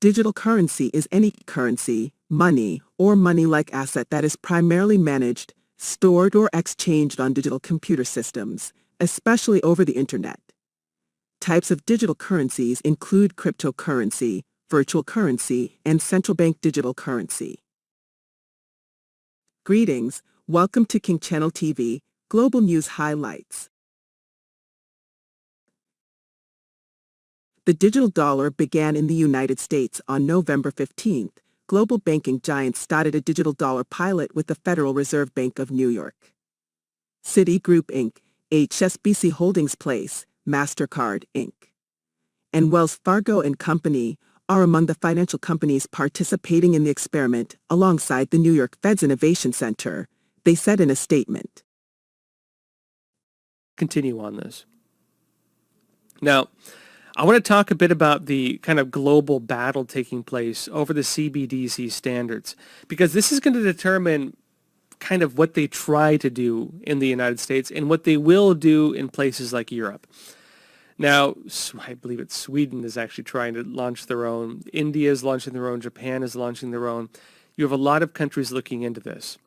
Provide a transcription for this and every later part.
Digital currency is any currency, money, or money-like asset that is primarily managed, stored, or exchanged on digital computer systems, especially over the Internet. Types of digital currencies include cryptocurrency, virtual currency, and central bank digital currency. Greetings, welcome to King Channel TV, Global News Highlights. The digital dollar began in the United States on November 15th. Global banking giants started a digital dollar pilot with the Federal Reserve Bank of New York. Citigroup Inc., HSBC Holdings Place, MasterCard Inc., and Wells Fargo and Company are among the financial companies participating in the experiment alongside the New York Fed's Innovation Center, they said in a statement. Continue on this. Now, I want to talk a bit about the kind of global battle taking place over the CBDC standards, because this is going to determine kind of what they try to do in the United States and what they will do in places like Europe. Now, I believe it's Sweden is actually trying to launch their own. India is launching their own. Japan is launching their own. You have a lot of countries looking into this.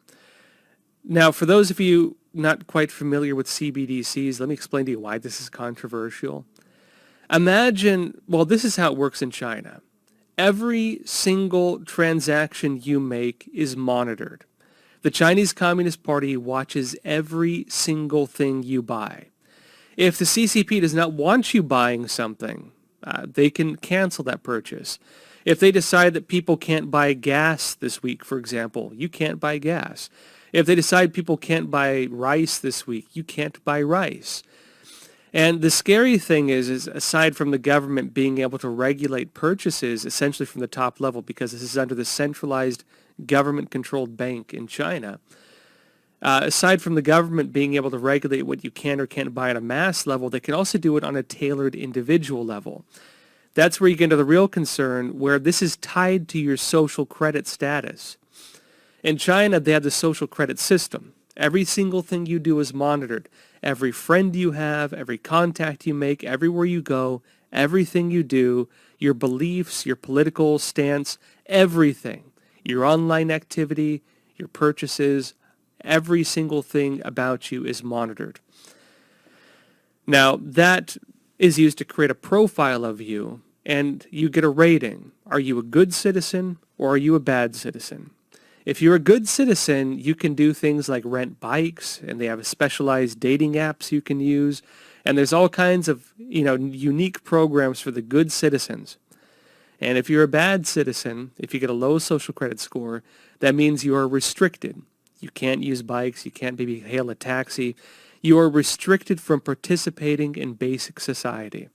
Now, for those of you not quite familiar with CBDCs, let me explain to you why this is controversial. Imagine, well, this is how it works in China. Every single transaction you make is monitored. The Chinese Communist Party watches every single thing you buy. If the CCP does not want you buying something, they can cancel that purchase. If they decide that people can't buy gas this week, for example, you can't buy gas. If they decide people can't buy rice this week, you can't buy rice. And the scary thing is aside from the government being able to regulate purchases essentially from the top level, because this is under the centralized government-controlled bank in China, aside from the government being able to regulate what you can or can't buy at a mass level, they can also do it on a tailored individual level. That's where you get into the real concern, where this is tied to your social credit status. In China, they have the social credit system. Every single thing you do is monitored. Every friend you have, every contact you make, everywhere you go, everything you do, your beliefs, your political stance, everything, your online activity, your purchases, every single thing about you is monitored. Now, that is used to create a profile of you, and you get a rating. Are you a good citizen or are you a bad citizen? If you're a good citizen, you can do things like rent bikes, and they have specialized dating apps you can use, and there's all kinds of, unique programs for the good citizens. And if you're a bad citizen, if you get a low social credit score, that means you are restricted. You can't use bikes, you can't maybe hail a taxi. You are restricted from participating in basic society.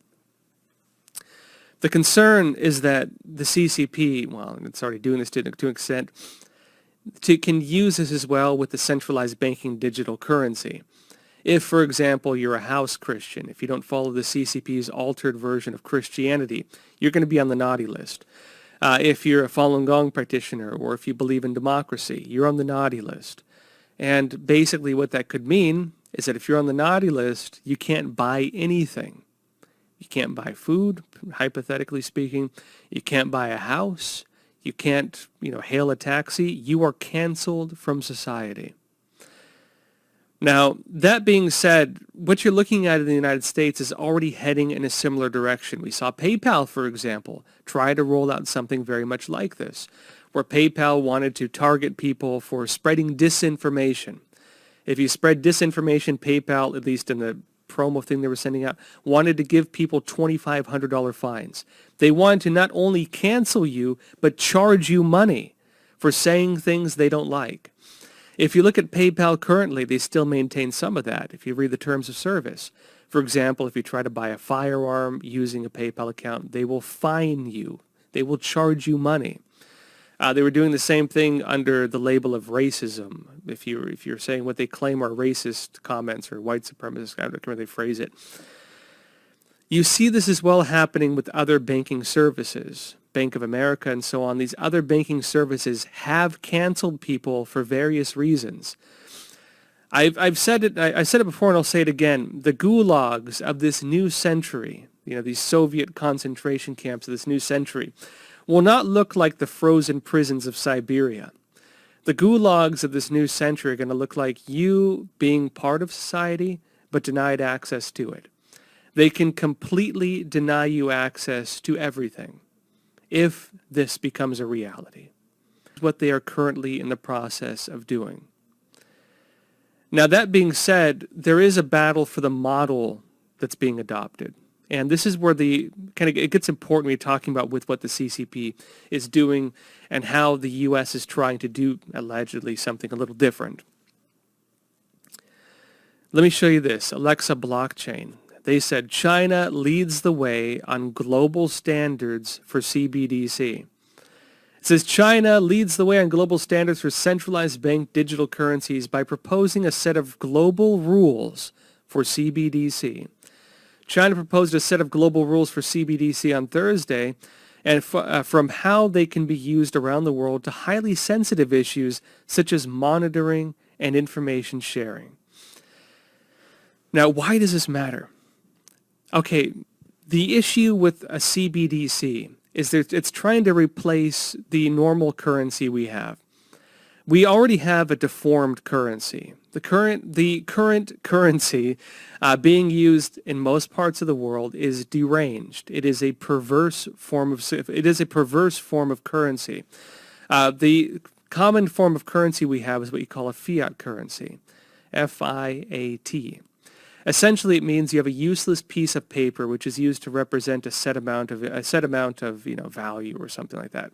The concern is that the CCP, well, it's already doing this to an extent, can use this as well with the centralized banking digital currency. If, for example, you're a house Christian, if you don't follow the CCP's altered version of Christianity, you're going to be on the naughty list. If you're a Falun Gong practitioner, or if you believe in democracy, you're on the naughty list. And basically what that could mean is that if you're on the naughty list, you can't buy anything. You can't buy food, hypothetically speaking. You can't buy a house. You can't, hail a taxi. You are canceled from society. Now, that being said, what you're looking at in the United States is already heading in a similar direction. We saw PayPal, for example, try to roll out something very much like this, where PayPal wanted to target people for spreading disinformation. If you spread disinformation, PayPal, at least in the promo thing they were sending out, wanted to give people $2,500 fines. They wanted to not only cancel you, but charge you money for saying things they don't like. If you look at PayPal currently, they still maintain some of that if you read the terms of service. For example, if you try to buy a firearm using a PayPal account, they will fine you. They will charge you money. They were doing the same thing under the label of racism. If you're saying what they claim are racist comments or white supremacist, I don't know how they phrase it. You see this as well happening with other banking services, Bank of America and so on. These other banking services have canceled people for various reasons. I've said it. I said it before, and I'll say it again. The gulags of this new century, these Soviet concentration camps of this new century, will not look like the frozen prisons of Siberia. The gulags of this new century are going to look like you being part of society, but denied access to it. They can completely deny you access to everything if this becomes a reality. What they are currently in the process of doing. Now, that being said, there is a battle for the model that's being adopted. And this is where it gets important when you're talking about with what the CCP is doing and how the U.S. is trying to do, allegedly, something a little different. Let me show you this. Alexa blockchain. They said China leads the way on global standards for CBDC. It says China leads the way on global standards for centralized bank digital currencies by proposing a set of global rules for CBDC. China proposed a set of global rules for CBDC on Thursday, and from how they can be used around the world to highly sensitive issues such as monitoring and information sharing. Now, why does this matter? Okay, the issue with a CBDC is that it's trying to replace the normal currency we have. We already have a deformed currency. The current currency being used in most parts of the world is deranged. It is a perverse form of currency. The common form of currency we have is what you call a fiat currency, FIAT. Essentially, it means you have a useless piece of paper which is used to represent a set amount of value or something like that.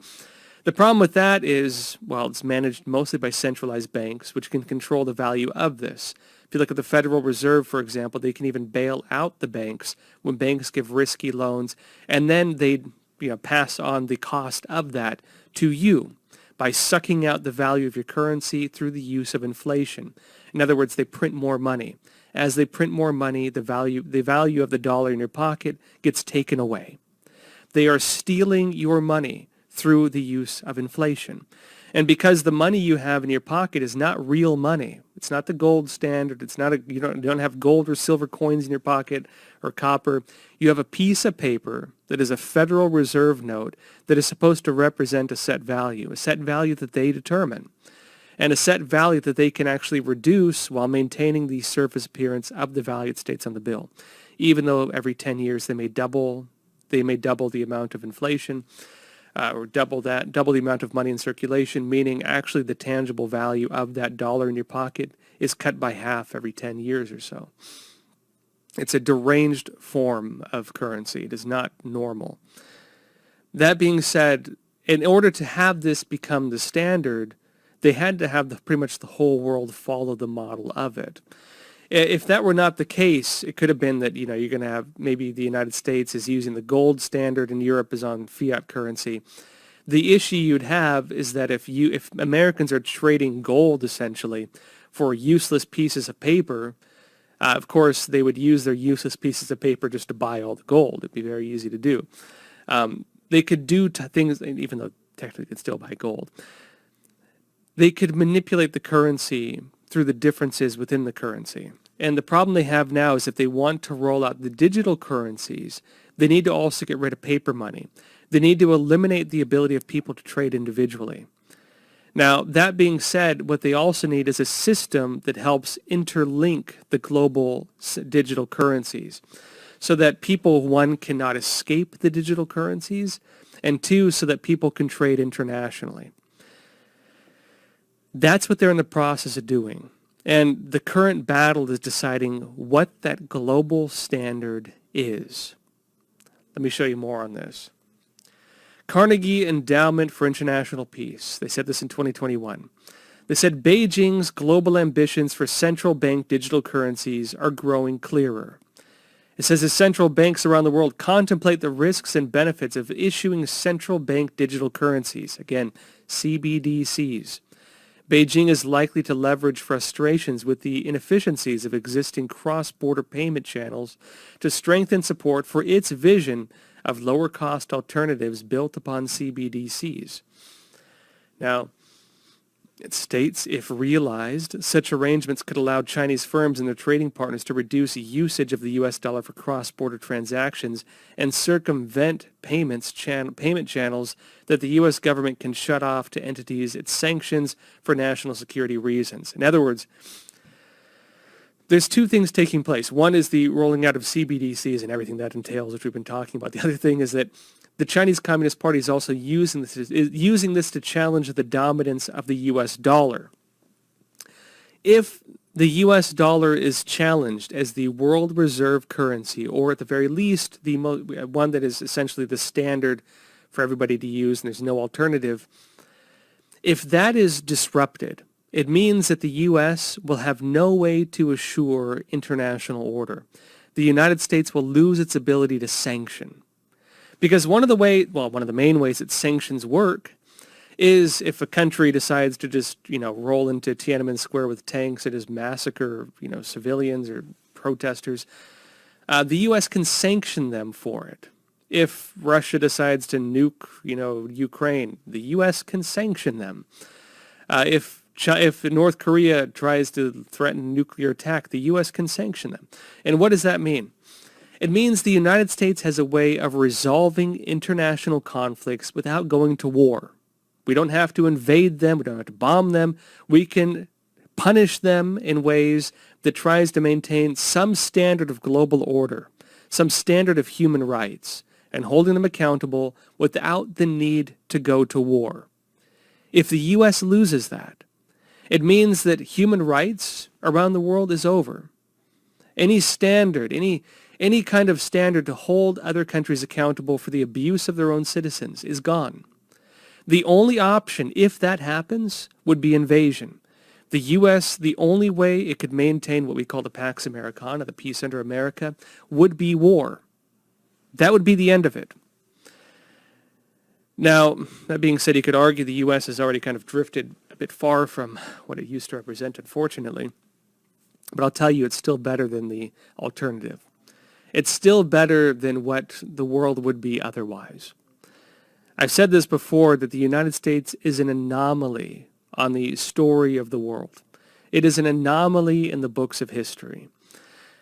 The problem with that is, well, it's managed mostly by centralized banks, which can control the value of this. If you look at the Federal Reserve, for example, they can even bail out the banks when banks give risky loans, and then they pass on the cost of that to you by sucking out the value of your currency through the use of inflation. In other words, they print more money. As they print more money, the value of the dollar in your pocket gets taken away. They are stealing your money through the use of inflation. And because the money you have in your pocket is not real money, it's not the gold standard, you don't have gold or silver coins in your pocket or copper, you have a piece of paper that is a Federal Reserve note that is supposed to represent a set value that they determine, and a set value that they can actually reduce while maintaining the surface appearance of the value it states on the bill. Even though every 10 years they may double the amount of inflation, or double the amount of money in circulation, meaning actually the tangible value of that dollar in your pocket is cut by half every 10 years or so. It's a deranged form of currency. It is not normal. That being said, in order to have this become the standard, they had to have pretty much the whole world follow the model of it. If that were not the case, it could have been that, you're going to have maybe the United States is using the gold standard and Europe is on fiat currency. The issue you'd have is that if Americans are trading gold essentially for useless pieces of paper, of course they would use their useless pieces of paper just to buy all the gold. It'd be very easy to do. They could do things, even though technically they could still buy gold. They could manipulate the currency through the differences within the currency. And the problem they have now is if they want to roll out the digital currencies, they need to also get rid of paper money. They need to eliminate the ability of people to trade individually. Now, that being said, what they also need is a system that helps interlink the global digital currencies so that people, one, cannot escape the digital currencies, and two, so that people can trade internationally. That's what they're in the process of doing. And the current battle is deciding what that global standard is. Let me show you more on this. Carnegie Endowment for International Peace. They said this in 2021. They said Beijing's global ambitions for central bank digital currencies are growing clearer. It says as central banks around the world contemplate the risks and benefits of issuing central bank digital currencies, again, CBDCs. Beijing is likely to leverage frustrations with the inefficiencies of existing cross-border payment channels to strengthen support for its vision of lower-cost alternatives built upon CBDCs. Now, It states, if realized, such arrangements could allow Chinese firms and their trading partners to reduce usage of the U.S. dollar for cross-border transactions and circumvent payment channels that the U.S. government can shut off to entities it sanctions for national security reasons. In other words, there's two things taking place. One is the rolling out of CBDCs and everything that entails, which we've been talking about. The other thing is that the Chinese Communist Party is also using this to challenge the dominance of the U.S. dollar. If the U.S. dollar is challenged as the world reserve currency, or at the very least, the one that is essentially the standard for everybody to use and there's no alternative, if that is disrupted, it means that the U.S. will have no way to assure international order. The United States will lose its ability to sanction. Because one of the main ways that sanctions work is if a country decides to just, roll into Tiananmen Square with tanks and just massacre, civilians or protesters, the U.S. can sanction them for it. If Russia decides to nuke, Ukraine, the U.S. can sanction them. If North Korea tries to threaten nuclear attack, the U.S. can sanction them. And what does that mean? It means the United States has a way of resolving international conflicts without going to war. We don't have to invade them. We don't have to bomb them. We can punish them in ways that tries to maintain some standard of global order, some standard of human rights, and holding them accountable without the need to go to war. If the U.S. loses that, it means that human rights around the world is over. Any standard, any kind of standard to hold other countries accountable for the abuse of their own citizens is gone. The only option, if that happens, would be invasion. The U.S., the only way it could maintain what we call the Pax Americana, the peace under America, would be war. That would be the end of it. Now, that being said, you could argue the U.S. has already kind of drifted a bit far from what it used to represent, unfortunately. But I'll tell you, it's still better than the alternative. It's still better than what the world would be otherwise. I've said this before, that the United States is an anomaly on the story of the world. It is an anomaly in the books of history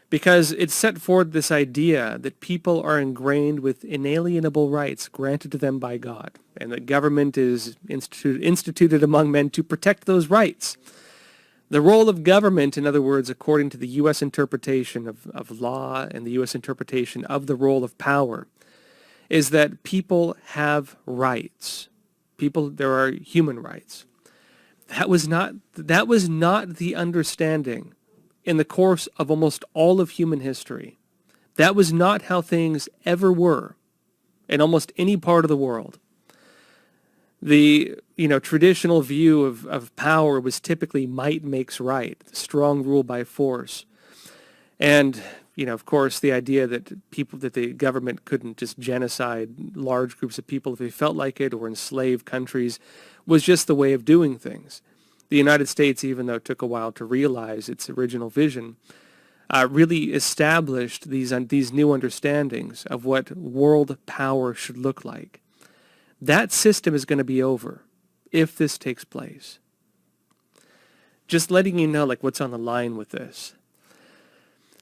because it set forward this idea that people are ingrained with inalienable rights granted to them by God, and that government is instituted among men to protect those rights. The role of government, in other words, according to the U.S. interpretation of law and the U.S. interpretation of the role of power, is that people have rights. There are human rights. That was not the understanding in the course of almost all of human history. That was not how things ever were in almost any part of the world. The traditional view of power was typically might makes right, strong rule by force. And, of course, the idea that the government couldn't just genocide large groups of people if they felt like it or enslave countries was just the way of doing things. The United States, even though it took a while to realize its original vision, really established these new understandings of what world power should look like. That system is going to be over if this takes place. Just letting you know what's on the line with this.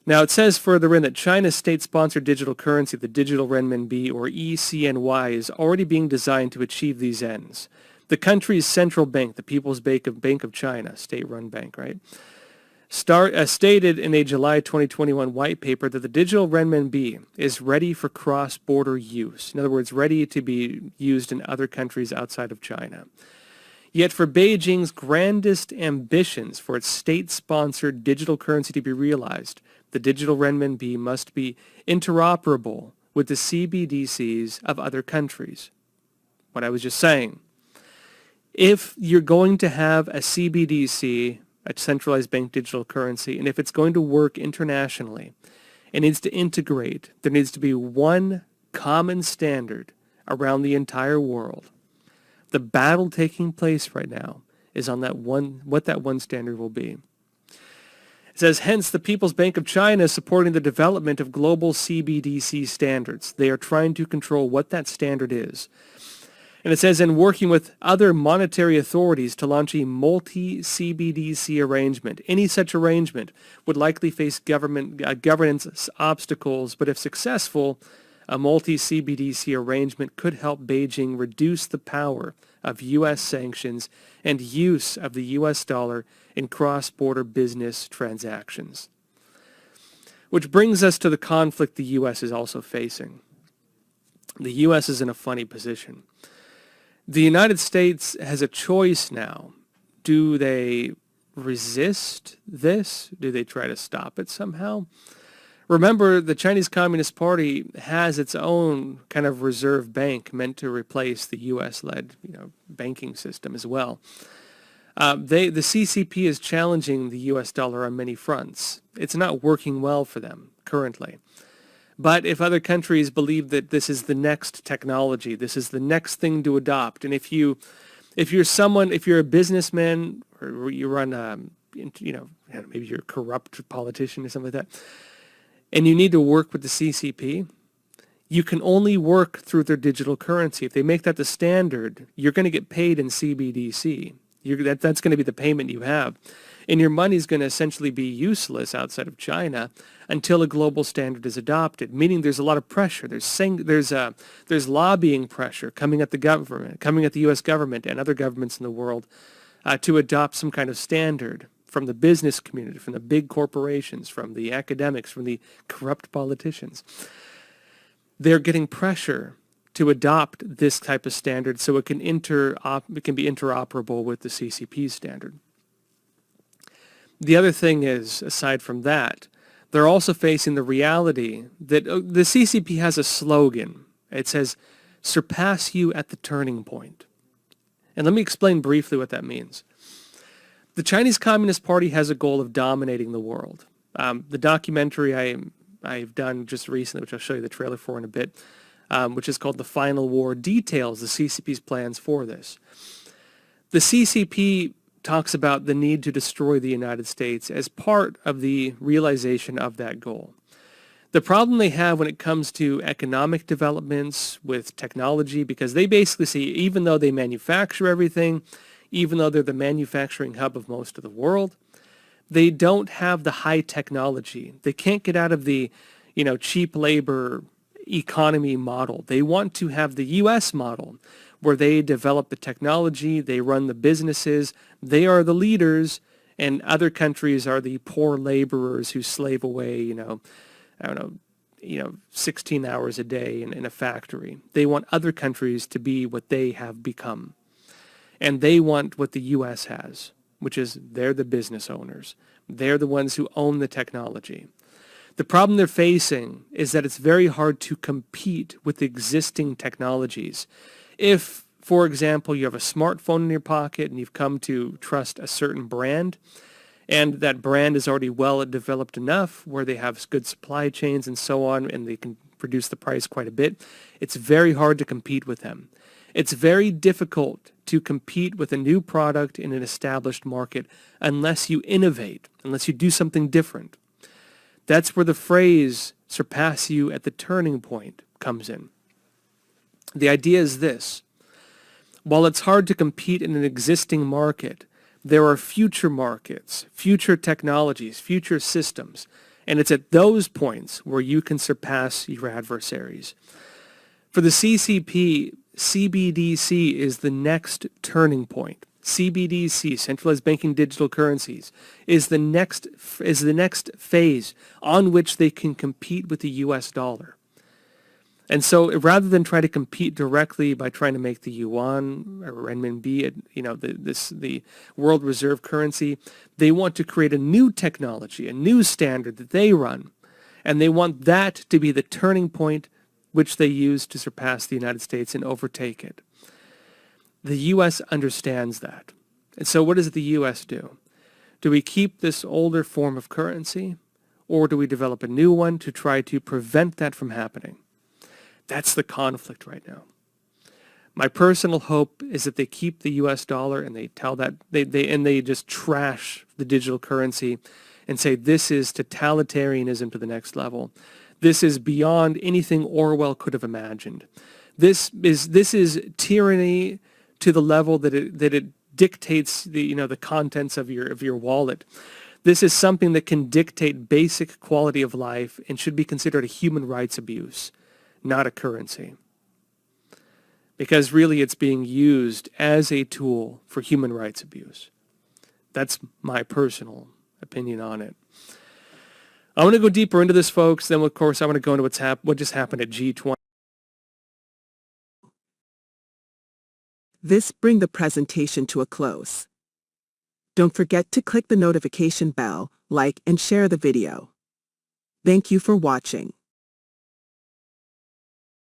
Now, it says further in that China's state-sponsored digital currency, the digital renminbi, or ECNY, is already being designed to achieve these ends. The country's central bank, the People's Bank of China, state-run bank, right, stated in a July 2021 white paper that the digital renminbi is ready for cross-border use. In other words, ready to be used in other countries outside of China. Yet for Beijing's grandest ambitions for its state-sponsored digital currency to be realized, the digital renminbi must be interoperable with the CBDCs of other countries. What I was just saying. If you're going to have a CBDC, a centralized bank digital currency, and if it's going to work internationally, it needs to integrate. There needs to be one common standard around the entire world. The battle taking place right now is on what that one standard will be. It says, hence, the People's Bank of China is supporting the development of global CBDC standards. They are trying to control what that standard is. And it says, in working with other monetary authorities to launch a multi-CBDC arrangement. Any such arrangement would likely face government governance obstacles, but if successful, a multi-CBDC arrangement could help Beijing reduce the power of U.S. sanctions and use of the U.S. dollar in cross-border business transactions. Which brings us to the conflict the U.S. is also facing. The U.S. is in a funny position. The United States has a choice now. Do they resist this? Do they try to stop it somehow? Remember, the Chinese Communist Party has its own kind of reserve bank meant to replace the U.S.-led, banking system as well. The CCP is challenging the U.S. dollar on many fronts. It's not working well for them currently. But if other countries believe that this is the next technology, this is the next thing to adopt, and if you're a businessman or you run, maybe you're a corrupt politician or something like that, and you need to work with the CCP, you can only work through their digital currency. If they make that the standard, you're going to get paid in CBDC. That's going to be the payment you have. And your money is going to essentially be useless outside of China until a global standard is adopted, meaning there's a lot of pressure. There's lobbying pressure coming at the government, coming at the U.S. government and other governments in the world to adopt some kind of standard from the business community, from the big corporations, from the academics, from the corrupt politicians. They're getting pressure to adopt this type of standard so it can be interoperable with the CCP standard. The other thing is, aside from that, they're also facing the reality that the CCP has a slogan. It says, "Surpass you at the turning point." And let me explain briefly what that means. The Chinese Communist Party has a goal of dominating the world. The documentary I've done just recently, which I'll show you the trailer for in a bit, which is called The Final War, details the CCP's plans for this. The CCP talks about the need to destroy the United States as part of the realization of that goal. The problem they have when it comes to economic developments with technology, because they basically say even though they manufacture everything, even though they're the manufacturing hub of most of the world, they don't have the high technology. They can't get out of the, cheap labor economy model. They want to have the U.S. model where they develop the technology, they run the businesses, they are the leaders, and other countries are the poor laborers who slave away, 16 hours a day in a factory. They want other countries to be what they have become. And they want what the U.S. has, which is they're the business owners. They're the ones who own the technology. The problem they're facing is that it's very hard to compete with existing technologies. If, for example, you have a smartphone in your pocket and you've come to trust a certain brand, and that brand is already well developed enough where they have good supply chains and so on, and they can reduce the price quite a bit, it's very hard to compete with them. It's very difficult to compete with a new product in an established market unless you innovate, unless you do something different. That's where the phrase "surpass you at the turning point" comes in. The idea is this. While it's hard to compete in an existing market, there are future markets, future technologies, future systems, and it's at those points where you can surpass your adversaries. For the CCP, CBDC is the next turning point. CBDC, centralized banking digital currencies, is the next phase on which they can compete with the US dollar. And so rather than try to compete directly by trying to make the yuan or renminbi, the world reserve currency, they want to create a new technology, a new standard that they run. And they want that to be the turning point which they use to surpass the United States and overtake it. The U.S. understands that. And so what does the U.S. do? Do we keep this older form of currency, or do we develop a new one to try to prevent that from happening? That's the conflict right now. My personal hope is that they keep the U.S. dollar and they tell that they just trash the digital currency and say this is totalitarianism to the next level. This is beyond anything Orwell could have imagined. This is tyranny to the level that it dictates the contents of your wallet. This is something that can dictate basic quality of life and should be considered a human rights abuse, not a currency. Because really it's being used as a tool for human rights abuse. That's my personal opinion on it. I want to go deeper into this, folks. Then, of course, I want to go into what just happened at G20. This brings the presentation to a close. Don't forget to click the notification bell, like and share the video. Thank you for watching.